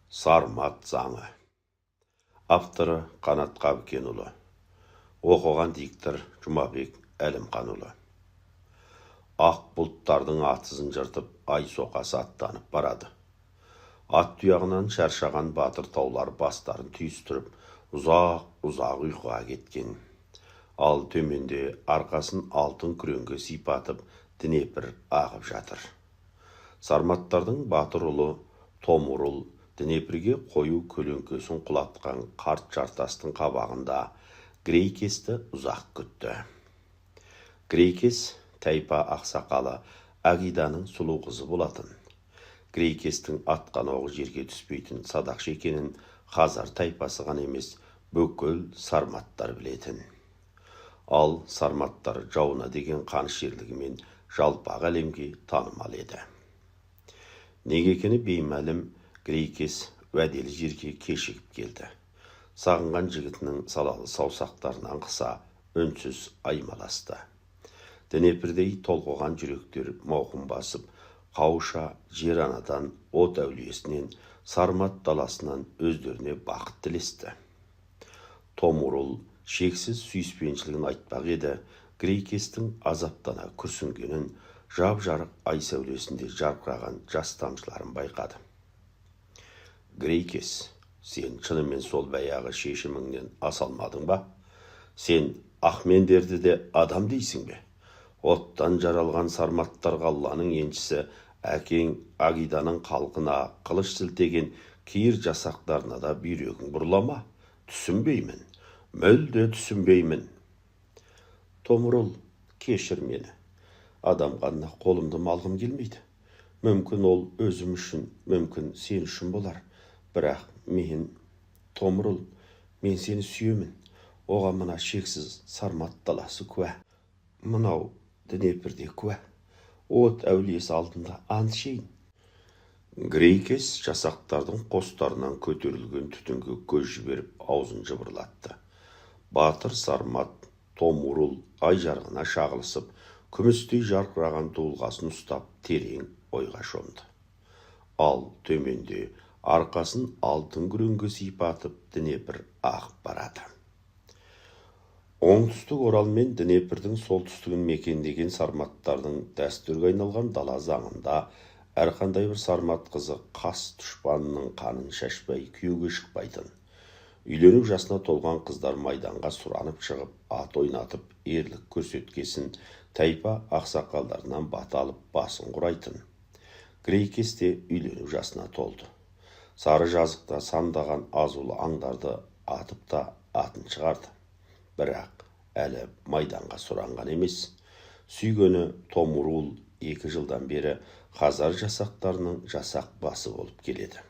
Сармат заңы. Авторы Қанат Қабыкенұлы. Оқыған диктор Жұмабек Әлімханұлы. Ақ бұлттардың атызын жыртып, ай соқасы аттанып барады. Ат тұяғынан шаршаған батыр таулар бастарын түйістіріп, ұзақ ұйқыға кеткен. Ал төменде арқасын алтын күреңге сипатып, Днепр ағып жатыр. Сарматтардың батыр ұлы Томурыл Днепрге қою көлеңкесін құлатқан қарт жартастың қабағында Грейкесті ұзақ күтті. Грейкес тайпа ақсақалы Агиданың сұлу қызы болатын. Грейкестің атқан оғы жерге түспейтін садақшы екенін Хазар тайпасы ғана емес, бүкіл сарматтар білетін. Ал сарматтар жауына деген қанішерлігімен жалпақ әлемге танымал еді. Неге екені беймәлім, Грейкес уәделі жерге кешігіп келді. Сағынған жігітінің салалы саусақтарынан қыса үнсіз аймаласты. Днепрдей толқыған жүректер мауқын басып, қауша жер анадан, от әулиесінен, сармат даласынан өздеріне бақыт тілесті. Томурыл шексіз сүйіспеншілігін айтпақ еді, Грейкестің азаптана күрсінгенін, жап-жарық ай сәулесінде жарқыраған жас тамшыларын байқады. Грейкес, сен шынымен сол баяғы шешіміңнен асалмадың ба? Сен Ахмендерді де адам дейсің бе? Оттан жаралған сарматтарға Алланың еншісі, әкең Агиданың қалқына қылыш сілтеген киір жасақтарына да бүйрегің бұрылама? Түсінбеймін, мүлде түсінбеймін. Томурыл, кешір мені. Адам қанына қолымды малғым келмейді. Мүмкін ол өзім үшін, мүмкін сен үшін болар. Бірақ мен, Томурыл, мен сені сүйемін. Оған мына шексіз сармат даласы куә. Мынау Днепрде куә. От әулиесі алдында ант ішейін. Грейкес жасақтардың қостарынан көтерілген түтінге көз жіберіп аузын жыбырлатты. Батыр сармат Томурыл ай жарғына шағылысып, күмістей жарқыраған дуылғасын ұстап терең ойға шомды. Ал төменде арқасын алтын күреңге сипатып Днепр ағып барады. Оңтүстік Орал мен Днепрдің солтүстігін мекендеген сарматтардың дәстүрге айналған дала заңында әрқандай бір сармат қызы қас дұшпанының қанын шашпай күйеуге шықпайтын. Үйленіп жасына толған қыздар майданға сұранып шығып, ат ойнатып, ерлік көрсеткесін тайпа ақсақалдарынан бата алып басын құрайтын. Грейкес те үйленіп жасына толды. Сары жазықта сандаған азулы аңдарды атып та атын шығарды. Бірақ әлі майданға сұранған емес. Сүйгені Томурыл 2 жылдан бері Хазар жасақтарының жасақ басы болып келеді.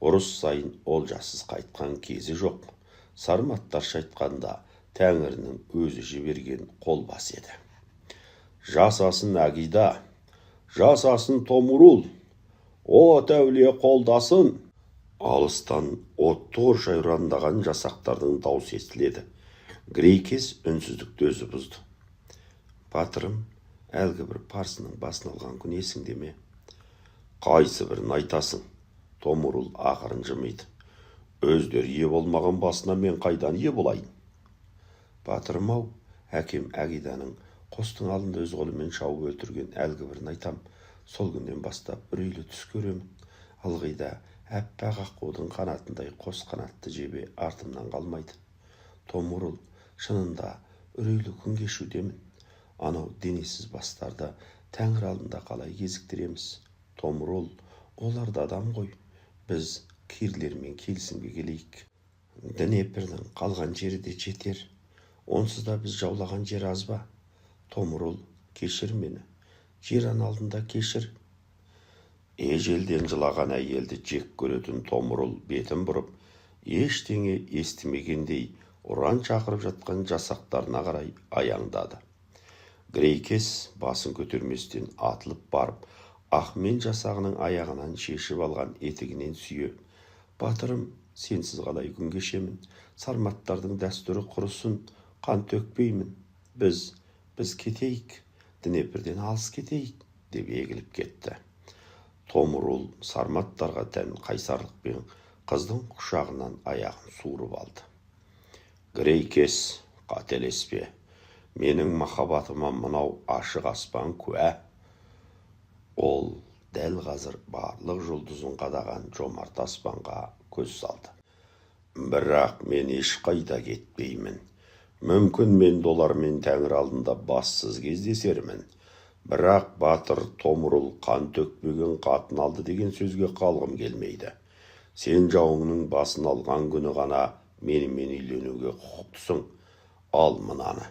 Ұрыс сайын олжасыз қайтқан кезі жоқ. Сарматтарша айтқанда Тәңірінің өзі жіберген қолбас еді. Жасасын Агида, жасасын Томурыл, от әулие қолдасын. Алыстан отты қоршай ұрандаған жасақтардың даусы естіледі. Грейкес үнсіздікті өзі бұзды. Батырым, әлгі бір парсының басын алған күн есіңде ме? Қайсы бірін айтасың? Томурыл ақырын жымиды. Өздері ие болмаған басына мен қайдан ие болайын? Батырым-ау, әкем Агиданың қостың алдында өз қолымен шауып өлтірген әлгі бірін айтам. Сол күннен бастап үрейлі түс көремін. Ылғи да әппақ аққудың қанатындай қос қанатты жебе артымнан қалмайды. Томурыл, шынында үрейлі күн кешудемін. Анау денесіз бастарды Тәңір алдында қалай кезіктіреміз? Томурыл, олар да адам ғой. Біз кирлермен келісімге келейік. Днепрдің қалған жері де жетер. Онсыз да біз жаулаған жер аз ба? Томурыл, кешір мені. Жер ана алдында кешір. Ежелден жылаған әйелді жек көретін Томурыл бетін бұрып, ештеңе естімегендей ұран шақырып жатқан жасақтарына қарай аяңдады. Грейкес басын көтерместен атылып барып, Ахмен жасағының аяғынан шешіп алған етігінен сүйе. Батырым, сенсіз қалай күн кешемін? Сарматтардың дәстүрі құрысын, қан төкпеймін. Біз кетейік, Днепрден алыс кетейік, деп егіліп кетті. Томурул сарматтарға тән қайсарлықпен қыздың құшағынан аяғын суырып алды. Грейкес, қателеспе, менің махаббатыма мынау ашық аспан куә. Ол дәл қазір барлық жұлдызын қадаған жомарт аспанға көз салды. Бірақ мен ешқайда кетпеймін. Мүмкін мен долармен тәңір алдында бассыз кездесермін. Бірақ батыр Томурул қан төкпеген қатын алды деген сөзге қалғым келмейді. Сен жауыңның басын алған күні ғана менімен үйленуге құқықтысың. Ал мынаны.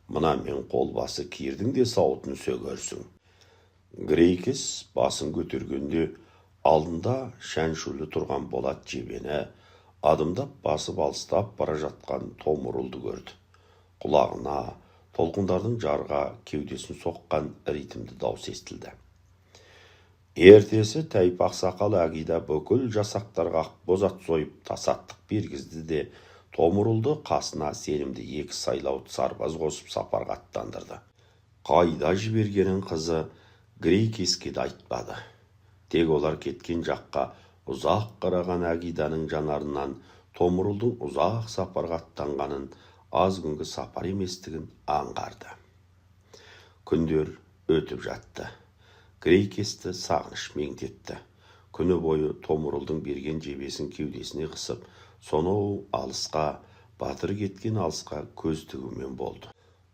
Мына мен қолбасы кирдің де сауытын сөгерсің. Грейкес басын көтергенде алдында шәншулі тұрған болат жебені адымдап басып алыстап бара жатқан Томурулды көрді. Құлағына толқындардың жарға кеудесін соққан ритмді дауыс естілді. Ертесі тайпақ сақал Әгида бүкіл жасақтарға бозат сойып тасаттық бергізді де Томурулды қасына сенімді екі сайлауыт сарбаз қосып сапарға аттандырды. Қайда жібергенін қызы Грейкеске де айтпады. Тек олар кеткен жаққа ұзақ қараған Әгиданың жанарынан Томурулдың ұзақ сапарға аттанғанын, аз күнгі сапар еместігін аңғарды. Күндер өтіп жатты. Грейкесті сағыныш меңдетті. Күні бойы Томурулдың берген жебесін кеудесіне қысып, сонау алысқа, батыр кеткен алысқа көз тігумен болды.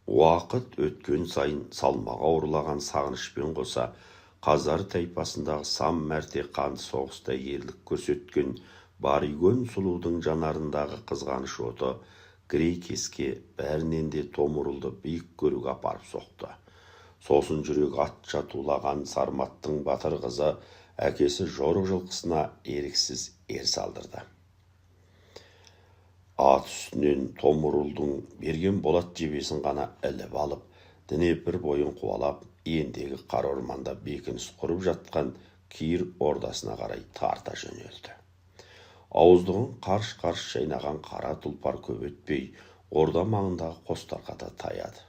Уақыт өткен сайын салмаға ауырлаған сағынышпен қоса, Қазар тайпасындағы сан мәрте қанды соғыста ерлік көрсеткен Баригон сұлудың жанарындағы қызғаныш оты Грейкеске бәрінен де Томурулды биік көруге апарып соқты. Сосын жүрек атша тулаған Сарматтың батыр қызы әкесі жорық жылқысына еріксіз ер салдырды. Ат үстінен Томурулдың берген болат жебесін ғана іліп алып, Днепр бойын қуалап, ендегі қара орманда бекініс құрып жатқан Кир ордасына қарай тарта жөнелді. Ауыздығын қарш-қарш шайнаған қара тұлпар көп өтпей, орда маңындағы қостарға да таяды.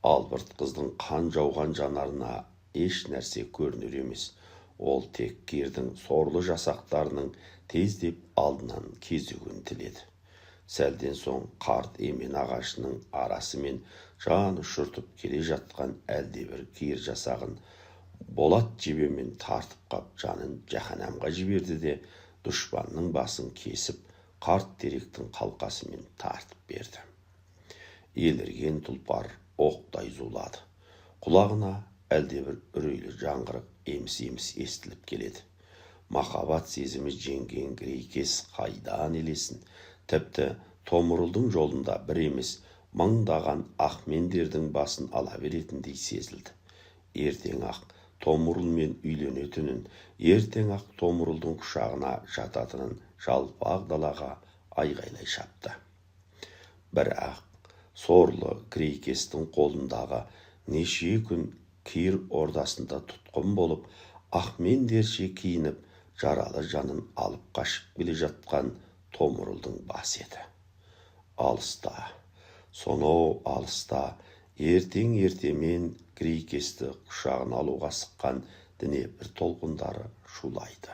Албырт қыздың қан жауған жанарына еш нәрсе көрінер емес. Ол тек Кирдің сорлы жасақтарының тездеп алдынан кезігуін тіледі. Сәлден соң қарт емен ағашының арасымен жан ұшыртып келе жатқан әлдебір Кир жасағын болат жебемен тартып қап жанын жаһанамға жіберді де дұшпанның басын кесіп, қарт теректің қалқасымен тартып берді. Елірген тұлпар оқтай зулады. Құлағына әлдебір үрейлі жаңғырық еміс-еміс естіліп келеді. Махаббат сезімі жеңген Грейкес қайдан елесін? Тіпті Томурулдың жолында бір емес, мыңдаған ақмендердің басын ала беретіндей сезілді. Ертең-ақ Томурулмен үйленетінін, ертең-ақ Томурулдың құшағына жататынын жалпақ далаға айғайлай шапты. Бірақ сорлы Грейкестің қолындағы неше күн Кир ордасында тұтқын болып, ақмендерше киініп, жаралы жанын алып қашып келе жатқан Томурулдың бас еді. Алыста, сонау алыста, ертең-ертемен Грейкесті құшағын алуға сыққан Днепр толқындары шулайды.